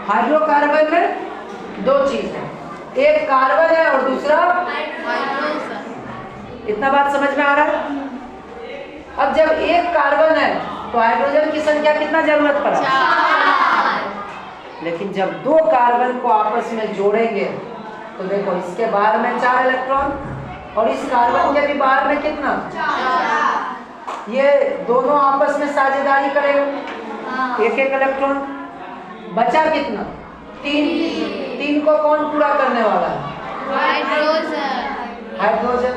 Hydrocarbon में दो चीज है, एक कार्बन है और दूसरा इतना बात समझ में आ रहा है? अब जब एक कार्बन है तो हाइड्रोजन की संख्या कितना जरूरत पड़ा? 4। लेकिन जब दो कार्बन को आपस में जोड़ेंगे तो देखो इसके बाहर में 4 इलेक्ट्रॉन और इस कार्बन के भी बाहर में कितना? 4। ये दोनों आपस में साझेदारी करेंगे, एक एक इलेक्ट्रॉन, बचा कितना? 3 को कौन पूरा करने वाला है? हाइड्रोजन।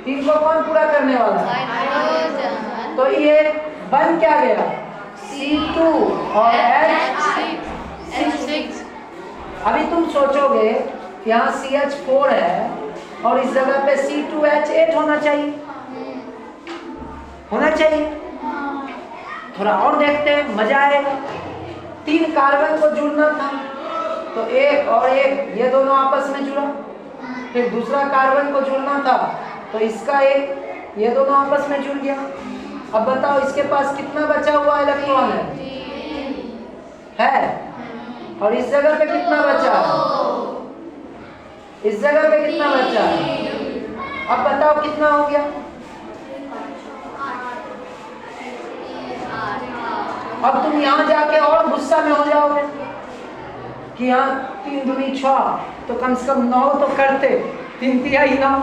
3 को कौन पूरा करने वाला है? हाइड्रोजन। तो ये बन क्या गया? C2 और H6। अभी तुम सोचोगे यहाँ CH4 है और इस जगह पे C2H8 होना चाहिए, होना चाहिए। थोड़ा और देखते हैं, मजा आएगा। 3 कार्बन को जुड़ना था तो एक और एक ये दोनों आपस में जुड़ा, फिर दूसरा कार्बन को जुड़ना था तो इसका एक ये दोनों आपस में जुड़ गया। अब बताओ इसके पास कितना बचा हुआ इलेक्ट्रॉन है? और इस जगह पे कितना बचा है? इस जगह पे कितना बचा है? अब बताओ कितना हो गया? अब तुम यहाँ जाके और गुस्सा में हो जाओगे कि यहाँ 3 दूनी 6 तो कम से कम 9 तो करते, 3 तिहाई 9,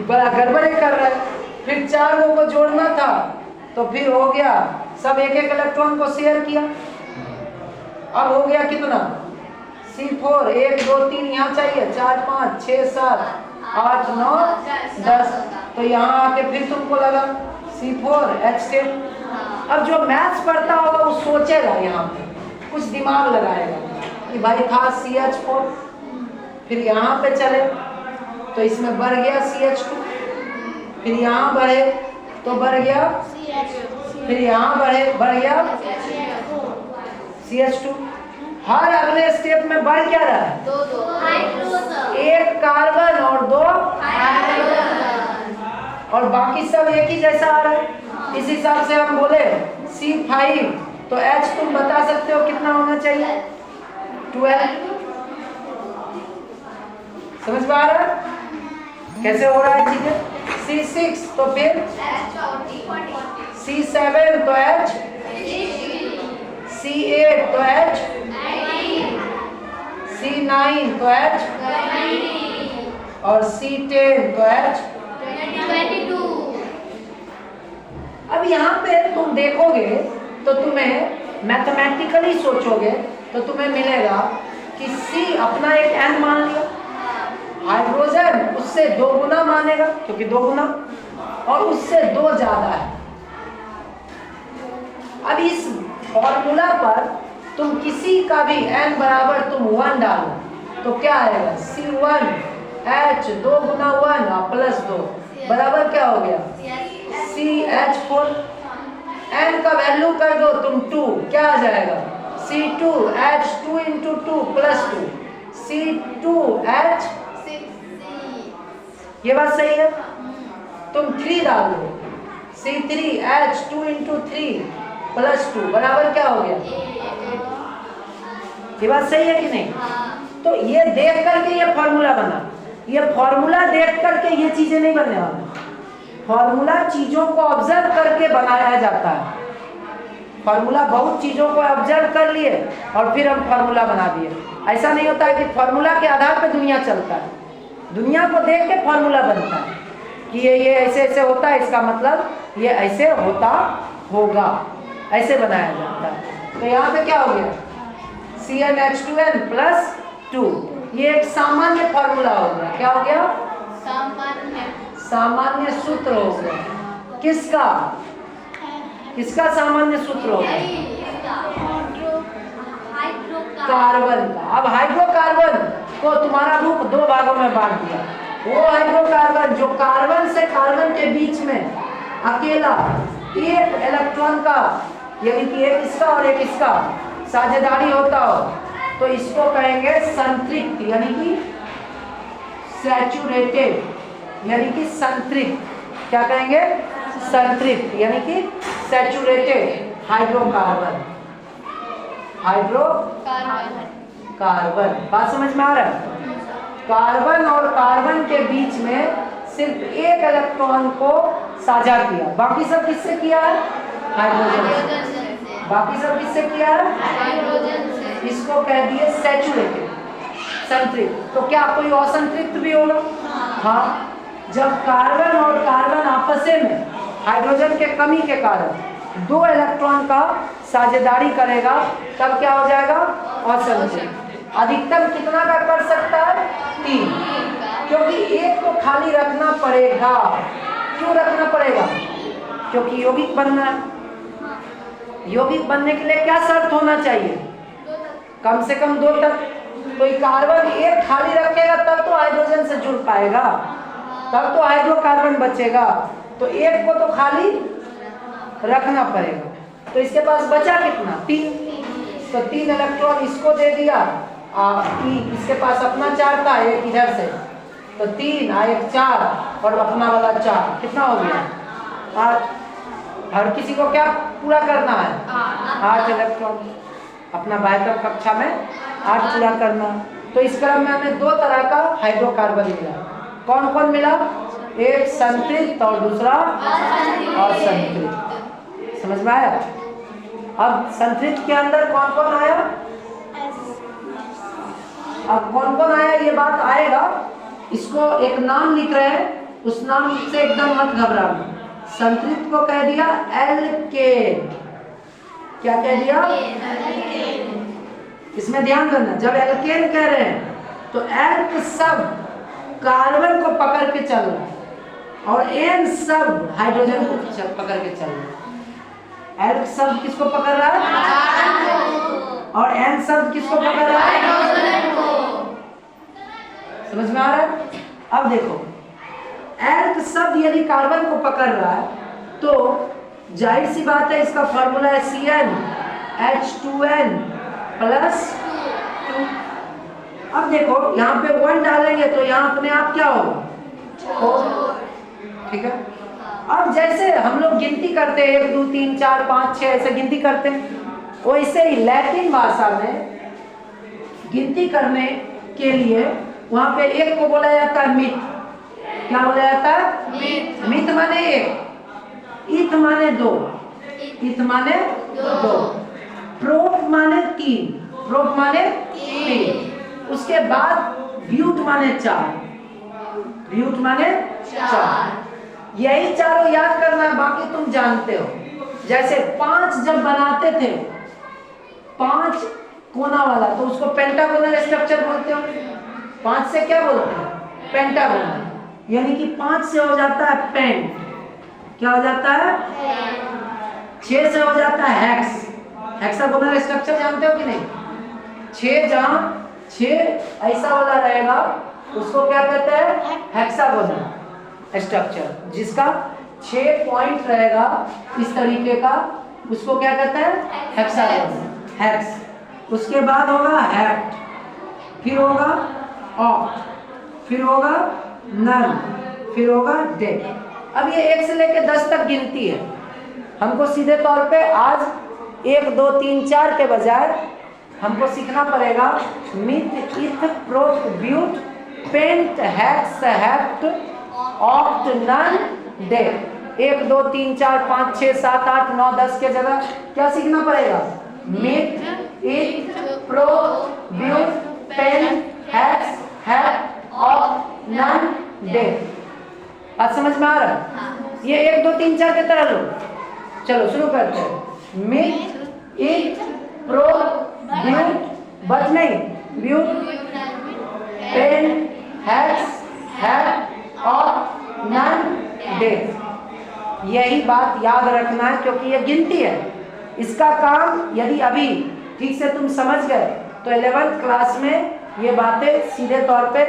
बड़ा गड़बड़े कर रहा है। फिर 4 को जोड़ना था तो फिर हो गया सब एक एक इलेक्ट्रॉन को शेयर किया। अब हो गया कितना? C4 1 2 3 यहाँ चाहिए, 4 5 6 7 8 9 10। तो यहाँ आके फिर तुमको लगा C4 H10। अब जो मैथ्स पढ़ता होगा वो सोचेगा, यहाँ पे कुछ दिमाग लगाएगा कि भाई था CH4, फिर यहाँ पे चले तो इसमें बढ़ गया CH2, फिर यहाँ बढ़े तो बढ़ गया फिर यहाँ बढ़ गया CH2। हर अगले स्टेप में बढ़ क्या रहा है? 2 एक कार्बन और 2 और बाकी सब एक ही जैसा आ रहा है। इस हिसाब से हम बोले C5 तो H तुम बता सकते हो कितना होना चाहिए? 12। समझ पा रहा है कैसे हो रहा है चीजें? C6 तो फिर C7 तो H, C8 तो H, C9 तो H और C10 तो H 22। अब यहाँ पे तुम देखोगे तो तुम्हें मैथमेटिकली सोचोगे तो तुम्हें मिलेगा कि C अपना एक n मान लिया, हाइड्रोजन उससे 2 गुना मानेगा क्योंकि 2 गुना और उससे 2 ज्यादा है। अब इस फॉर्मूला पर तुम किसी का भी n बराबर तुम 1 डालो तो क्या आएगा? C1 H 2 गुना 1 प्लस 2 बराबर क्या हो गया? CH4। n का वैल्यू कर दो तुम 2, क्या आ जाएगा? C2 H 2 into 2 plus 2 C2 H 6। ये बात सही है? तुम 3 डाल दो C3 H 2 into 3 plus 2 बराबर क्या हो गया? ये बात सही है कि नहीं? तो ये देख करके ये फॉर्मूला बना, ये फॉर्मूला देख करके ये चीजें नहीं बनने वाला। फॉर्मूला चीजों को ऑब्जर्व करके बनाया जाता है। फॉर्मूला बहुत चीजों को ऑब्जर्व कर लिए और फिर हम फॉर्मूला बना दिए। ऐसा नहीं होता है कि फॉर्मूला के आधार पर दुनिया चलता है। दुनिया को देख के फॉर्मूला बनता है कि ये ऐसे ऐसे होता है, इसका मतलब ये ऐसे होता होगा, ऐसे बनाया जाता है। तो यहाँ पे क्या हो गया? CnH2n plus 2 ये एक सामान्य फॉर्मूला हो गया। क्या हो गया? सामान्य सूत्र हो गया। किसका? किसका सामान्य सूत्र हो गया? कार्बन का। अब हाइड्रोकार्बन को तुम्हारा रूप 2 भागों में बांट दिया। वो हाइड्रोकार्बन जो कार्बन से कार्बन के बीच में अकेला एक इलेक्ट्रॉन का यानी कि एक इसका और एक इसका साझेदारी होता हो तो इसको कहेंगे संतृप्त यानी कि सैचुरेटेड यानी कि संतृप्त। क्या कहेंगे? संतृप्त यानी कि सैचुरेटेड हाइड्रोकार्बन। हाइड्रोकार्बन। बात समझ में आ रहा है? कार्बन और कार्बन के बीच में सिर्फ एक इलेक्ट्रॉन को साझा किया, बाकी सब किससे किया है? हाइड्रोजन से। बाकी सब किससे किया है? हाइड्रोजन से। इसको कह दिए सैचुरेटेड, संतृप्त। तो क्या कोई असंतृप्त भी होगा? हाँ। जब कार्बन और कार्बन आपस में हाइड्रोजन के कमी के कारण 2 इलेक्ट्रॉन का साझेदारी करेगा, तब क्या हो जाएगा? असंतृप्त। अधिकतम कितना का कर सकता है? 3, क्योंकि एक को खाली रखना पड़ेगा। क्यों रखना पड़ेगा? क्योंकि यौगिक बनना है। यौगिक बनने के लिए क्या शर्त होना चाहिए? कम से कम 2 तक। तो कार्बन एक खाली रखेगा तब तो हाइड्रोजन से जुड़ पाएगा, तब तो हाइड्रोकार्बन बचेगा। तो एक को तो खाली रखना पड़ेगा। तो इसके पास बचा कितना? 3। तो 3 इलेक्ट्रॉन इसको दे दिया, इसके पास अपना 4 था, एक इधर से, तो 3 एक 4 और अपना वाला 4, कितना हो गया? 8। हर किसी को क्या पूरा करना है? 8 इलेक्ट्रॉन। अपना बाह्यतम कक्षा में 8 पूरा करना। तो इस क्रम में हमें 2 तरह का हाइड्रोकार्बन मिला। कौन कौन मिला? एक संतृप्त और दूसरा असंतृप्त। समझ में आया? अब संतृप्त के अंदर कौन कौन आया? अब कौन कौन आया ये बात आएगा। इसको एक नाम लिख रहे हैं, उस नाम से एकदम मत घबराना। संतृप्त को कह दिया एल्केन। क्या कह दिया? इसमें ध्यान देना, जब एल्केन कह रहे हैं तो एल्क शब्द कार्बन को पकड़ के चल रहा है और एन शब्द हाइड्रोजन को पकड़ के चल रहा है। एल्क शब्द किसको पकड़ रहा है? और एन शब्द किसको पकड़ रहा है? समझ में आ रहा है? अब देखो, एल्क शब्द यदि कार्बन को पकड़ रहा है तो जाहिर सी बात है इसका फॉर्मूला है CnH2n+2। अब देखो यहाँ पे 1 डालेंगे तो यहाँ अपने आप क्या होगा? 4। ठीक है। अब जैसे हम लोग गिनती करते हैं 1 2 3 4 5 6 ऐसे गिनती करते हैं, वैसे ही लैटिन भाषा में गिनती करने के लिए वहां पे 1 को बोला जाता है मिथ। क्या बोला जाता है? मिथ माने 1, इथ माने 2, इथ माने 2, प्रोप माने 3, प्रोप माने 3। उसके बाद ब्यूट माने 4, ब्यूट माने 4। यही चारों याद करना है, बाकी तुम जानते हो। जैसे 5 जब बनाते थे, 5 कोना वाला, तो उसको पेंटागोनल स्ट्रक्चर बोलते हो। 5 से क्या बोलते हैं? पेंटागोनल। यानी कि 5 से हो जाता है पेंट। क्या हो जाता है? 6 से हो जाता है हेक्स। हेक्सागोनल स्ट्रक्चर जानते हो कि नहीं? 6 जहां 6 ऐसा वाला रहेगा उसको क्या कहते हैं? Hexagonal structure. जिसका 6 पॉइंट रहेगा इस तरीके का, उसको क्या कहते हैं? Hexagonal, hex. उसके बाद होगा हेक्ट, फिर होगा ऑक्ट, फिर होगा नन, फिर होगा डेक। अब ये 1 से लेकर 10 तक गिनती है। हमको सीधे तौर पे आज 1 2 3 4 के बजाय हमको सीखना पड़ेगा meth, eth, prop, but, pent, hex, hept, oct, non, dec. 1 2 3 4 5 6 7 8 9 10 के जगह क्या सीखना पड़ेगा? Meth, eth, prop, but, pent, hex, hept, oct, non, dec. बात समझ में आ रहा है? ये 1 2 3 4 की तरह लो। चलो शुरू करते हैं। मिथ, इथ, प्रोप, ब्यूट, बच नहीं, but, pen, hex, hept, oct, non, dec. यही बात याद रखना है क्योंकि ये गिनती है। इसका काम यदि अभी ठीक से तुम समझ गए तो 11th क्लास में ये बातें सीधे तौर पे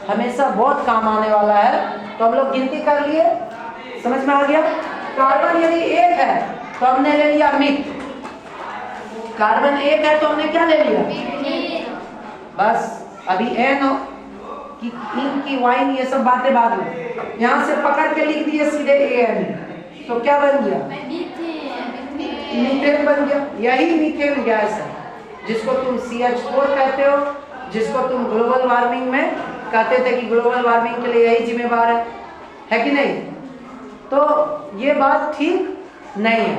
हमेशा बहुत काम आने वाला है। तो हम लोग गिनती कर लिए, समझ में आ गया? कार्बन यदि 1 है तो हमने ले लिया मिथ। कार्बन 1 है तो हमने क्या ले लिया? बस अभी एन की इन की वाइन ये सब बातें बाद में, यहाँ से पकड़ के लिख दिए सीधे एन, तो क्या बन गया? मीथेन बन गया। यही मीथेन गैस है जिसको तुम CH4 कहते हो, जिसको तुम ग्लोबल वार्मिंग में कहते थे कि ग्लोबल वार्मिंग के लिए यही जिम्मेवार है कि नहीं? तो ये बात ठीक नहीं है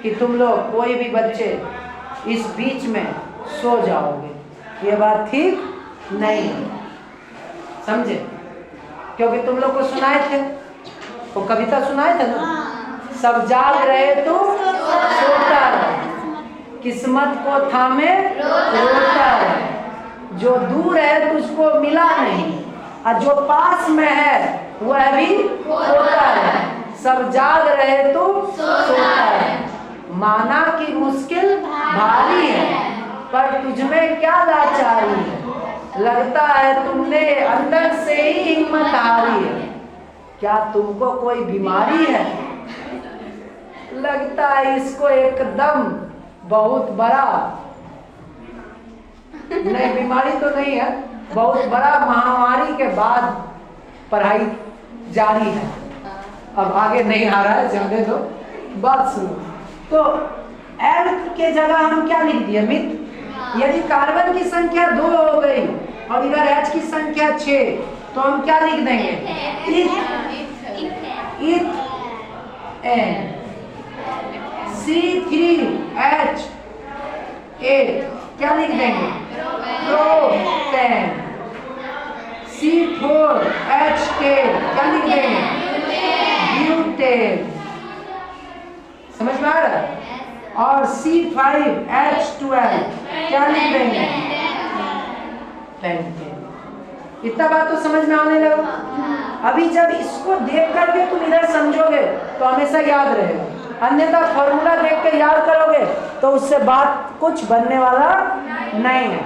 कि तुम लोग कोई भी बच्चे इस बीच में सो जाओगे, ये बात ठीक नहीं है, समझे? क्योंकि तुम लोग को सुनाए थे, वो कविता सुनाए थे ना, सब जाग रहे तो सोता रहे, किस्मत को थामे रोता रहे, जो दूर है तुझको मिला नहीं, और जो पास में है वह भी होता है, सब जाग रहे तो सोता है, माना कि मुश्किल भारी है पर तुझमें क्या लाचारी है, लगता है तुमने अंदर से ही हिम्मत हारी है, क्या तुमको कोई बीमारी है? लगता है इसको एकदम बहुत बड़ा, नहीं बीमारी तो नहीं है, बहुत बड़ा महामारी के बाद पढ़ाई जारी है, अब आगे नहीं आ रहा है, जाने दो, बात सुनो। तो L के जगह हम क्या लिख दिए? मिथ। यदि कार्बन की संख्या 2 हो गई और इधर H की संख्या 6, तो हम क्या लिख देंगे? इथ एन C3H8 क्या लिख देंगे? प्रोपेन। C4H10 क्या लिख देंगे? ब्यूटेन। समझ में आ रहा है? और C5H12 क्या लिख देंगे? पेंटेन। इतना बात तो समझ में आने लगा। अभी जब इसको देख करके तुम इधर समझोगे तो हमेशा याद रहेगा, अन्यथा फॉर्मूला देख के याद करोगे तो उससे बात कुछ बनने वाला नहीं है।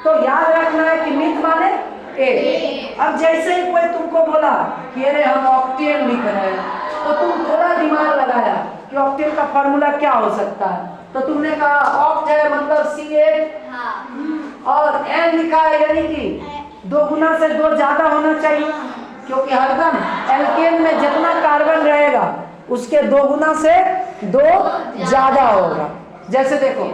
तो याद रखना है कि मिथ माने एक। अब जैसे ही कोई तुमको बोला कि अरे हम ऑक्टेन लिख रहे हैं, तो तुम थोड़ा दिमाग लगाया कि ऑक्टेन का फॉर्मूला क्या हो सकता है, तो तुमने कहा ऑक्ट है मतलब C8 और N लिखा है, यानी कि 2 गुना से 2 ज्यादा होना चाहिए, क्योंकि हरदम एल्केन में जितना कार्बन रहेगा उसके 2 गुना से 2 ज्यादा होगा। जैसे देखो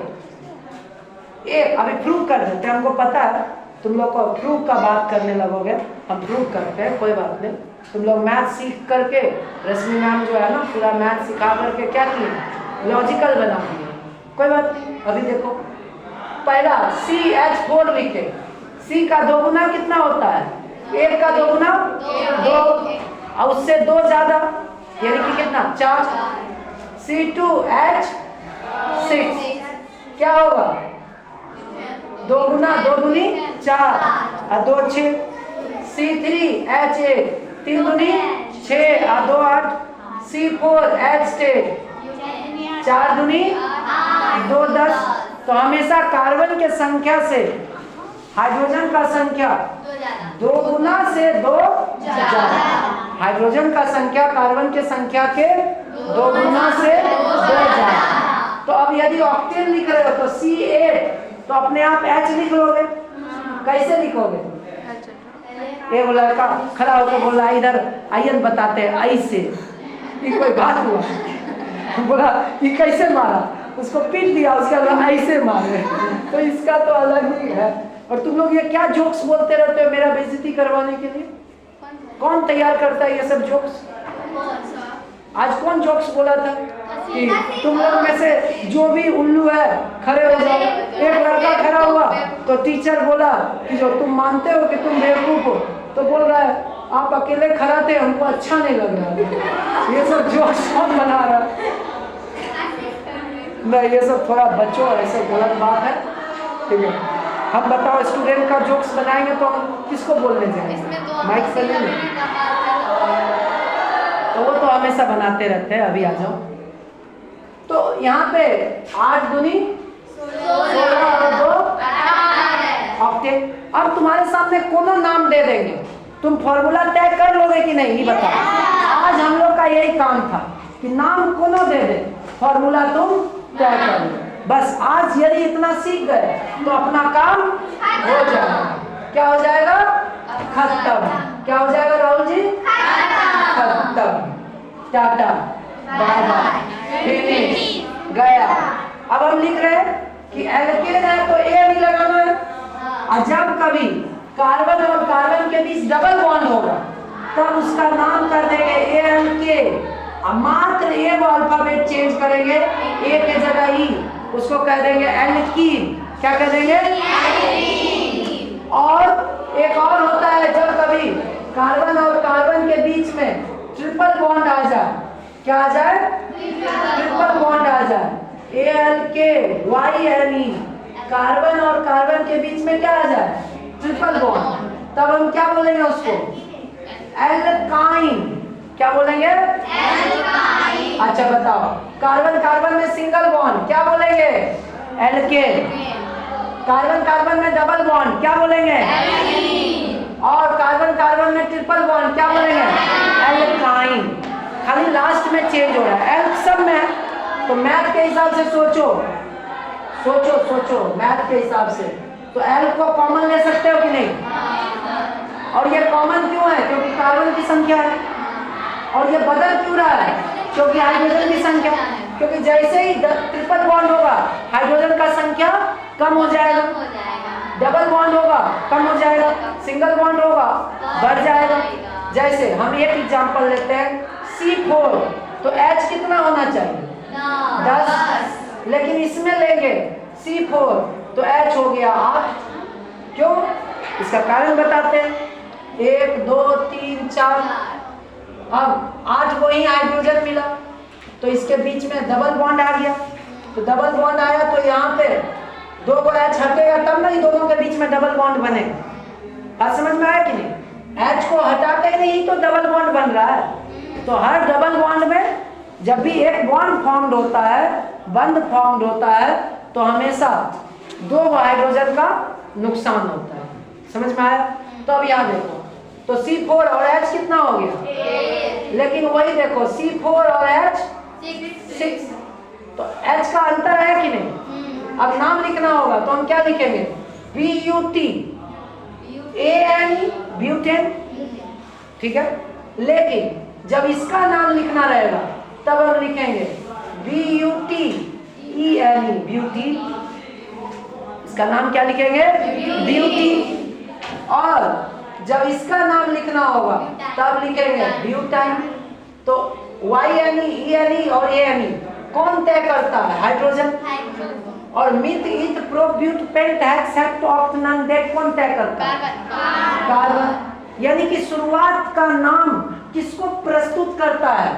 एक अभी प्रूव कर देते हैं, हमको पता है तुम लोग को प्रूव का बात करने लगोगे, हम प्रूव करते हैं, कोई बात नहीं। तुम लोग मैथ सीख करके, रश्मि मैम जो है ना पूरा मैथ सिखा करके क्या किए, लॉजिकल बना दिए, कोई बात नहीं। अभी देखो पहला CH4 लिखे, C का 2 गुना कितना होता है? 1 का 2 गुना 2 और उससे 2 ज्यादा यानी कि कितना? 4। C2H6 क्या होगा? 2 गुना 2 दूनी 4 और 2 6। C3H8 3 दूनी 6 और 2 8। C4H10 4 दूनी 2 10। तो हमेशा कार्बन के संख्या से हाइड्रोजन का संख्या 2 गुना से 2 ज्यादा। हाइड्रोजन का संख्या कार्बन के संख्या के 2 गुना से 2 ज्यादा। तो अब यदि ऑक्टेन लिख रहे हो तो C8 तो अपने आप H लिख लोगे। कैसे लिखोगे? एक लड़का खड़ा होकर बोल रहा है इधर आयन बताते हैं ऐसे, ये कोई बात हुआ? बोला ये कैसे मारा, उसको पीट दिया, उसके बाद ऐसे मारे, तो इसका तो अलग ही है। और तुम लोग ये क्या जोक्स बोलते रहते हो मेरा बेइज्जती करवाने के लिए? कौन तैयार करता है ये सब जोक्स? आज कौन जोक्स बोला था कि तुम लोग में से जो भी उल्लू है खड़े हो जाओ? एक लड़का खड़ा हुआ तो टीचर बोला कि जो तुम मानते हो कि तुम बेवकूफ हो, तो बोल रहा है आप अकेले खड़ा थे, हमको अच्छा नहीं लग रहा। ये सब जोक्स कौन बना रहा? नहीं, ये सब थोड़ा बच्चों ऐसा गलत बात है, ठीक है? हम बताओ स्टूडेंट का जोक्स बनाएंगे तो हम किसको बोलने जाएंगे? माइक से लेंगे तो वो तो हमेशा बनाते रहते हैं। अभी आ जाओ। तो यहाँ पे 8 दूनी 16 और 2 ऑक्टेन। अब तुम्हारे सामने कोनो नाम दे देंगे, तुम फॉर्मूला तय कर लोगे कि नहीं? बताओ। आज हम लोग का यही काम था कि नाम कोनो दे दे, फॉर्मूला तुम तय कर लो। बस आज यदि इतना सीख गए तो अपना काम हो जाएगा। क्या हो जाएगा? खत्म। क्या हो जाएगा राहुल जी? खत्म। टाटा बाय बाय, फिनिश, गया। अब हम लिख रहे हैं कि एल्केन है तो ए नहीं लगाना है। और जब कभी कार्बन और कार्बन के बीच डबल बॉन्ड होगा तब उसका नाम कर देंगे एल्के। अब मात्र ए वो अल्फाबेट चेंज करेंगे, ए के जगह ई, उसको कह देंगे एल्कीन। क्या कह देंगे? और एक और होता है जब कभी कार्बन और कार्बन के बीच में ट्रिपल बॉन्ड आ जाए। क्या आ जाए? ट्रिपल बॉन्ड आ जाए, ALKYNE, कार्बन और कार्बन के बीच में क्या आ जाए? Triple bond. तब हम क्या बोलेंगे उसको? एल्काइन। क्या बोलेंगे? एल्काइन। अच्छा बताओ, कार्बन कार्बन में सिंगल बॉन्ड क्या बोलेंगे? एल्केन। कार्बन कार्बन में डबल बॉन्ड क्या बोलेंगे? एल्कीन। और कार्बन कार्बन में ट्रिपल बॉन्ड क्या बोलेंगे? एल्काइन। खाली लास्ट में चेंज हो रहा है, एल्क सब में है। तो मैथ के हिसाब से सोचो मैथ के हिसाब से, तो एल्क को कॉमन ले सकते हो कि नहीं? और ये कॉमन क्यों है? क्योंकि कार्बन की संख्या है। और ये बदल क्यों रहा है? क्योंकि हाइड्रोजन की संख्या। क्योंकि जैसे ही ट्रिपल बॉन्ड होगा हाइड्रोजन का संख्या कम हो जाएगा, डबल बॉन्ड होगा कम हो जाएगा, सिंगल बॉन्ड होगा बढ़ जाएगा। जैसे हम एक एग्जांपल लेते हैं, C4, तो H कितना होना चाहिए? 10। लेकिन इसमें लेंगे C4 तो H हो गया 8। क्यों? इसका कारण बताते हैं। 1 2 3 4, अब 8 को ही हाइड्रोजन मिला तो इसके बीच में डबल बॉन्ड आ गया। तो डबल बॉन्ड आया तो यहाँ पे 2 को H हटेगा तब ना ही दोनों के बीच में डबल बॉन्ड बनेगा। बात समझ में आया कि नहीं? H को हटाते नहीं तो डबल बॉन्ड बन रहा है। तो हर डबल बॉन्ड में जब भी एक बॉन्ड फॉर्म्ड होता है, बंद फॉर्म्ड होता है, तो हमेशा 2 हाइड्रोजन का नुकसान होता है। समझ में आया? तो अब यहाँ देखो, तो C4 और H कितना हो गया? लेकिन वही देखो C4 और H 6, तो H का अंतर है कि नहीं? अब नाम लिखना होगा तो हम क्या लिखेंगे? BUTANE, butane. ठीक है, लेकिन जब इसका नाम लिखना रहेगा तब हम लिखेंगे BUTENE, ब्यूटी। इसका नाम क्या लिखेंगे? ब्यूटी। और जब इसका नाम लिखना होगा तब लिखेंगे ब्यूटाइन। तो YNE, ENE और ANE कौन तय करता है? हाइड्रोजन। और meth eth pro but pent hex hept oct non dec कौन तय करता है? कार्बन। यानी कि शुरुआत का नाम किसको प्रस्तुत करता है?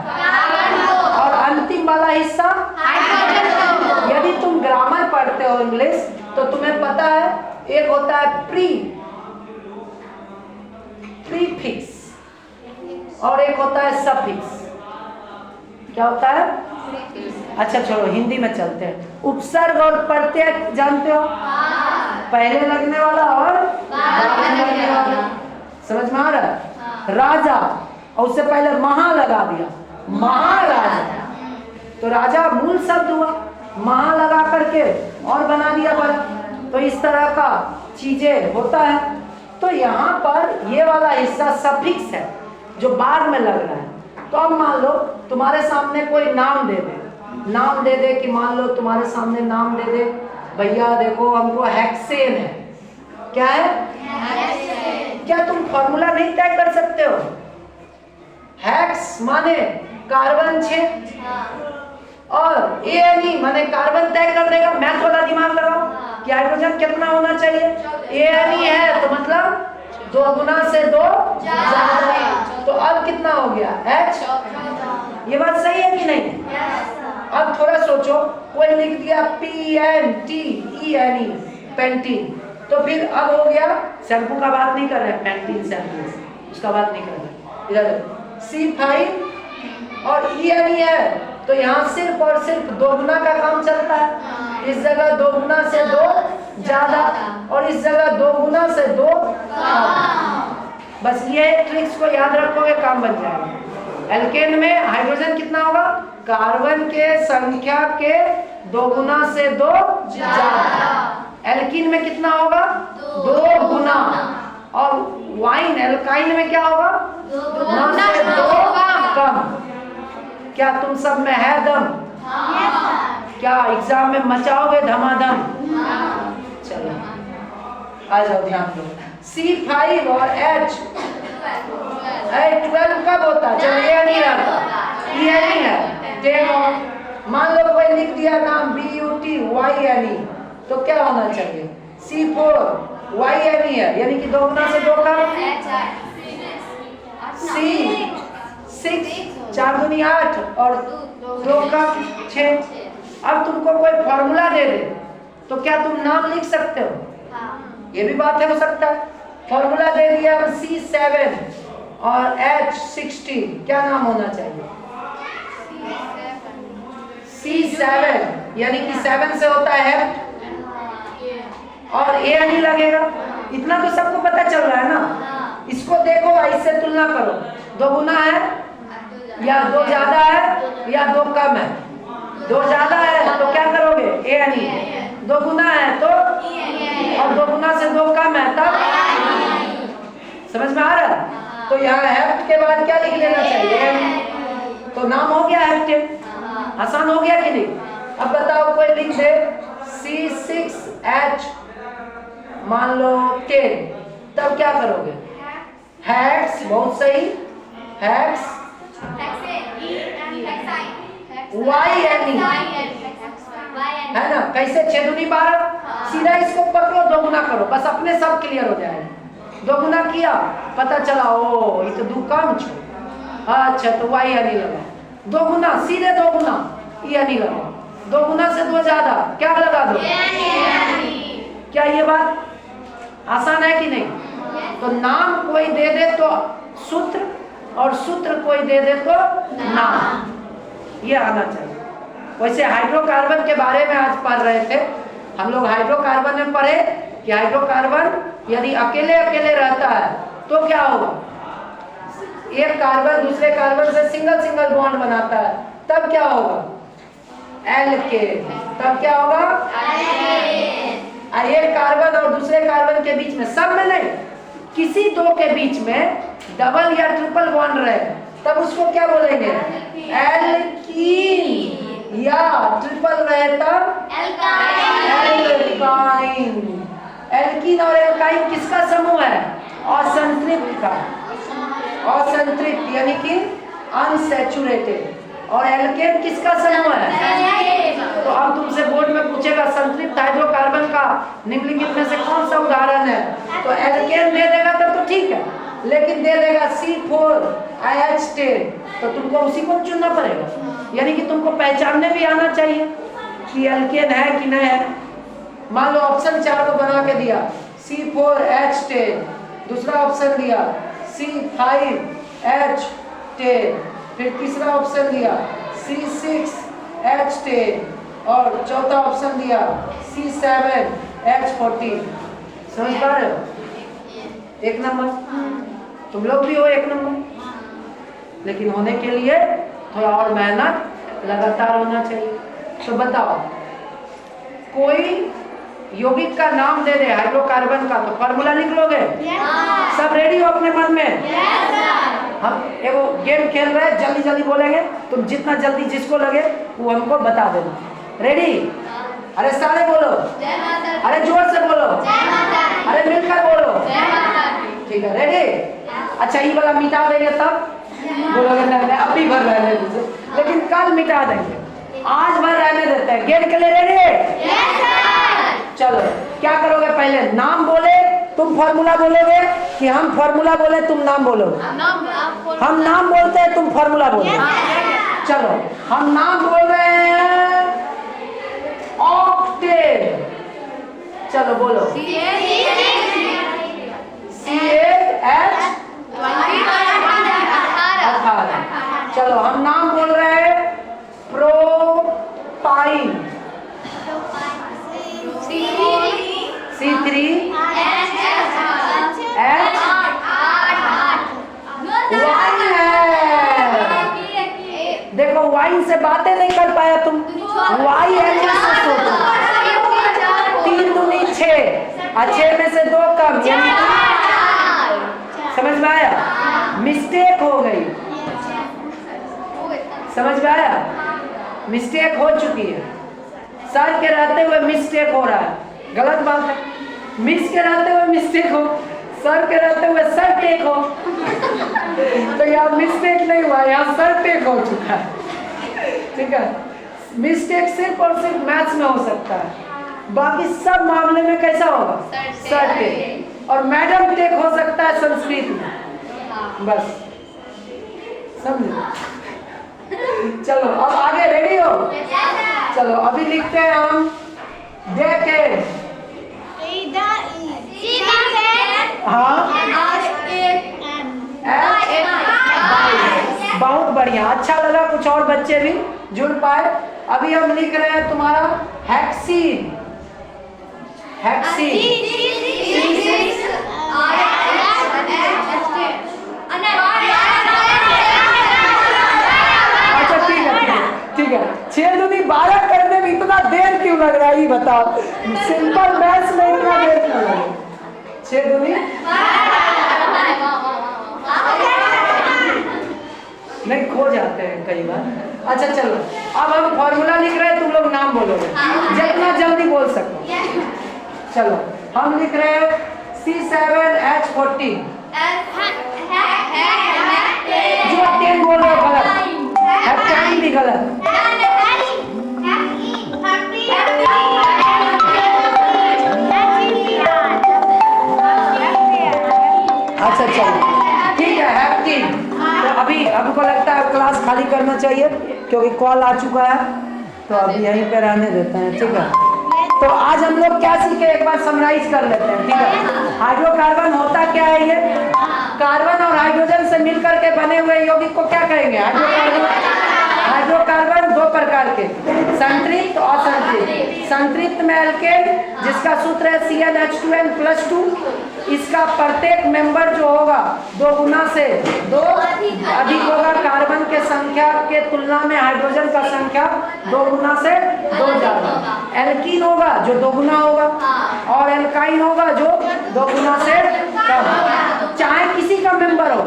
और अंतिम वाला हिस्सा हाइड्रोजन। यदि तुम ग्रामर पढ़ते हो इंग्लिश तो तुम्हें पता है एक होता है प्रीफिक्स और एक होता है सफिक्स। क्या होता है? अच्छा चलो हिंदी में चलते हैं। उपसर्ग और प्रत्यय जानते हो? पहले लगने वाला और बाद में लगने वाला। समझ में आ रहा है? राजा और उससे पहले महा लगा दिया, महाराजा। तो राजा मूल शब्द हुआ, महा लगा करके और बना दिया बड़ा। तो इस तरह का चीजें होता है। तो यहाँ पर ये वाला हिस्सा सफिक्स है जो बाद में लग रहा है। तो अब मान लो तुम्हारे सामने कोई नाम दे दे कि मान लो तुम्हारे सामने नाम दे दे, भैया देखो हमको हेक्सेन है। क्या है? हेक्सेन। क्या तुम फॉर्मूला नहीं तय कर सकते हो? हेक्स माने कार्बन 6 और ANE माने कार्बन तय कर देगा। मैथ वाला दिमाग लगाओ कि हाइड्रोजन कितना होना चाहिए? ANE है तो मतलब 2 गुना से 2 ज्यादा। तो अब कितना हो गया? H। ये बात सही है कि नहीं? अब थोड़ा सोचो, कोई लिख दिया PNTENE, पेंटीन, तो फिर अब हो गया, शैम्पू का बात नहीं कर रहे, पेंटीन शैम्पू उसका बात नहीं कर रहे। इधर C5 और ENE है तो यहाँ सिर्फ और सिर्फ 2 गुना का काम चलता है। इस जगह 2 गुना से 2 ज्यादा और इस जगह 2 गुना से 2 कम। बस ये ट्रिक्स को याद रखोगे, काम बन जाएगा। एल्केन में हाइड्रोजन कितना होगा? कार्बन के संख्या के 2 गुना से 2 ज्यादा। एल्कीन में कितना होगा? 2 गुना। और वाइन एल्काइन में क्या होगा? 2 गुना से 2 कम। क्या तुम सब में है दम? क्या एग्जाम में मचाओगे धमाधम? आ जाओ ध्यान दो। C5 और H 12 कब होता है? जब ये नहीं रहता, ये नहीं है 10 और मान लो कोई लिख दिया नाम BUTYNE तो क्या होना चाहिए? C4 YNE है, यानी कि 2 गुना से 2 कम, C6 4 दूनी 8 और 2 कम 6। अब तुमको कोई फॉर्मूला दे दे तो क्या तुम नाम लिख सकते हो? ये भी बात है, हो सकता है। फॉर्मूला दे दिया C7 और H16, क्या नाम होना चाहिए? C7 यानी कि 7 से होता है हेप्ट और ए नहीं लगेगा। इतना तो सबको पता चल रहा है ना। इसको देखो, इससे तुलना करो, 2 गुना है या 2 ज्यादा है या 2 कम है। 2 ज्यादा है तो क्या करोगे? ए नहीं। 2 गुना है तो, और 2 गुना से 2 कम है तब। समझ में आ रहा है? तो यहाँ हेप्ट के बाद क्या लिख लेना चाहिए? तो नाम हो गया हेप्टेन। आसान हो गया कि नहीं? अब बताओ, कोई लिख दे C6H मान लो 10, तब क्या करोगे? हेक्स, बहुत सही, हेक्स YNE है ना। कैसे? 6 दूनी 12, सीधा इसको पकड़ो, 2 गुना करो, बस अपने सब क्लियर हो जाएगा। 2 गुना किया, पता चला ओ ये तो 2 कम छो, अच्छा तो YNE लगा। 2 गुना, सीधे 2 गुना YNE लगा। 2 गुना से 2 ज्यादा, क्या लगा दो? क्या ये बात आसान है कि नहीं? तो नाम कोई दे दे तो सूत्र, और सूत्र कोई दे दे तो नाम, ये आना चाहिए। वैसे हाइड्रोकार्बन के बारे में आज पढ़ रहे थे हम लोग। हाइड्रोकार्बन में पढ़े कि हाइड्रोकार्बन यदि अकेले अकेले रहता है तो क्या होगा? एक कार्बन दूसरे कार्बन से सिंगल सिंगल बॉन्ड बनाता है, तब क्या होगा? एल्केन। तब क्या होगा? एक कार्बन और दूसरे कार्बन के बीच में, सब में नहीं, किसी 2 के बीच में डबल या ट्रिपल बॉन्ड रहे, तब उसको क्या बोलेंगे? एल्कीन। या ट्रिपल रहे तब एल्काइन। एल्कीन और एल्काइन किसका समूह है? असंतृप्त का। असंतृप्त यानी कि अनसैचुरेटेड। और एल्केन किसका समूह है? तो अब तुमसे बोर्ड में पूछेगा संतृप्त हाइड्रोकार्बन का निम्नलिखित में से कौन सा उदाहरण है, तो एल्केन दे देगा तब तो ठीक है, लेकिन दे देगा C4H10 तो तुमको उसी को चुनना पड़ेगा। यानी कि तुमको पहचानने भी आना चाहिए कि एल्केन है कि नहीं है। मान लो ऑप्शन 4 को बना के दिया C4H10, दूसरा ऑप्शन दिया C5H10, फिर तीसरा ऑप्शन दिया C6H10 और चौथा ऑप्शन दिया C7H14। समझ पा रहे हो? 1 नंबर। तुम लोग भी हो 1 नंबर, लेकिन होने के लिए थोड़ा और मेहनत लगातार होना चाहिए। तो बताओ, कोई यौगिक का नाम दे दे हाइड्रोकार्बन का, तो फॉर्मूला लिख लोगे? सब रेडी हो अपने मन में? हम एगो गेम खेल रहे हैं, जल्दी जल्दी बोलेंगे, तुम जितना जल्दी जिसको लगे वो हमको बता देना। रेडी? अरे सारे बोलो, अरे जोर से बोलो, अरे मिलकर बोलो। ठीक है, रेडी? अच्छा ये वाला मिटा देंगे तब बोलोगे नहीं अभी भर रहने दीजिए, लेकिन कल मिटा देंगे, आज भर रहने देते हैं। गेम के लिए रेडी? चलो क्या करोगे? पहले नाम बोले तुम फॉर्मूला बोलोगे कि हम फॉर्मूला बोले तुम नाम बोलोगे? हम नाम बोलते हैं तुम फॉर्मूला बोलो। चलो हम नाम बोल रहे हैं ऑक्टेन। चलो बोलो C8H18। चलो हम नाम बोल रहे हैं प्रोपाइन C3H। वाइन है, देखो वाइन से बातें नहीं कर पाया तुम। वाइन से सोचो, 3 दूनी 6 और 6 में से 2 कम, यानी समझ में आया? मिस्टेक हो गई, समझ में आया? मिस्टेक हो चुकी है, सर के रहते हुए मिस्टेक हो रहा है, गलत बात है। मिस के रहते हुए मिस्टेक हो, सर के रहते हुए सर टेक हो। तो यहाँ मिस्टेक नहीं हुआ, यहाँ सर टेक हो चुका है। ठीक है, मिस्टेक सिर्फ और सिर्फ मैथ्स में हो सकता है, बाकी सब मामले में कैसा होगा? Sir take. और मैडम टेक हो सकता है संस्कृत में, बस समझे? चलो अब आगे रेडी हो? चलो अभी लिखते हैं हम देखे। हाँ बहुत बढ़िया, अच्छा लगा, कुछ और बच्चे भी जुड़ पाए। अभी हम लिख रहे हैं तुम्हारा हेक्सीन। हेक्सीन अच्छा ठीक है, ठीक है। 6 दूनी 12 करने में इतना देर क्यों लग रहा है ये बताओ? सिंपल मैथ्स में इतना देर क्यों लग रहा है? 6 दूनी नहीं, खो जाते हैं कई बार। अच्छा चलो अब हम फॉर्मूला लिख रहे हैं, तुम लोग नाम बोलोगे जितना जल्दी बोल सको। चलो हम लिख रहे हैं C7H14। जो 10 बोल रहे हो गलत, हेप्टेन भी गलत। अच्छा चलो ठीक है, हेप्टेन। तो अभी हमको लगता है क्लास खाली करना चाहिए क्योंकि कॉल आ चुका है, तो अभी यहीं पे रहने देते हैं। ठीक है, तो आज हम लोग क्या सीखे एक बार समराइज कर लेते हैं। ठीक है, हाइड्रोकार्बन होता क्या है? ये कार्बन और हाइड्रोजन से मिलकर के बने हुए यौगिक को क्या कहेंगे? हाइड्रोकार्बन। हाइड्रोकार्बन 2 प्रकार के, संतृप्त और असंतृप्त। संतृप्त में एल्केन जिसका सूत्र है CnH2n+2। इसका प्रत्येक मेंबर जो होगा 2 गुना से 2 अधिक होगा। कार्बन के संख्या के तुलना में हाइड्रोजन का संख्या 2 गुना से 2 ज्यादा। एल्कीन होगा जो 2 गुना होगा, और एल्काइन होगा जो 2 गुना से कम। चाहे किसी का मेंबर हो,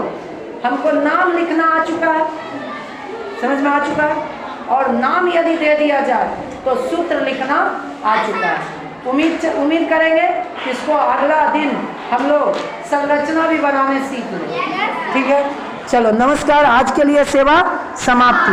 हमको नाम लिखना आ चुका है, समझ में आ चुका है, और नाम यदि दे दिया जाए तो सूत्र लिखना आ चुका है। उम्मीद करेंगे कि इसको अगला दिन हम लोग संरचना भी बनाने सीख लें। ठीक है, चलो नमस्कार। आज के लिए सेवा समाप्त हुई।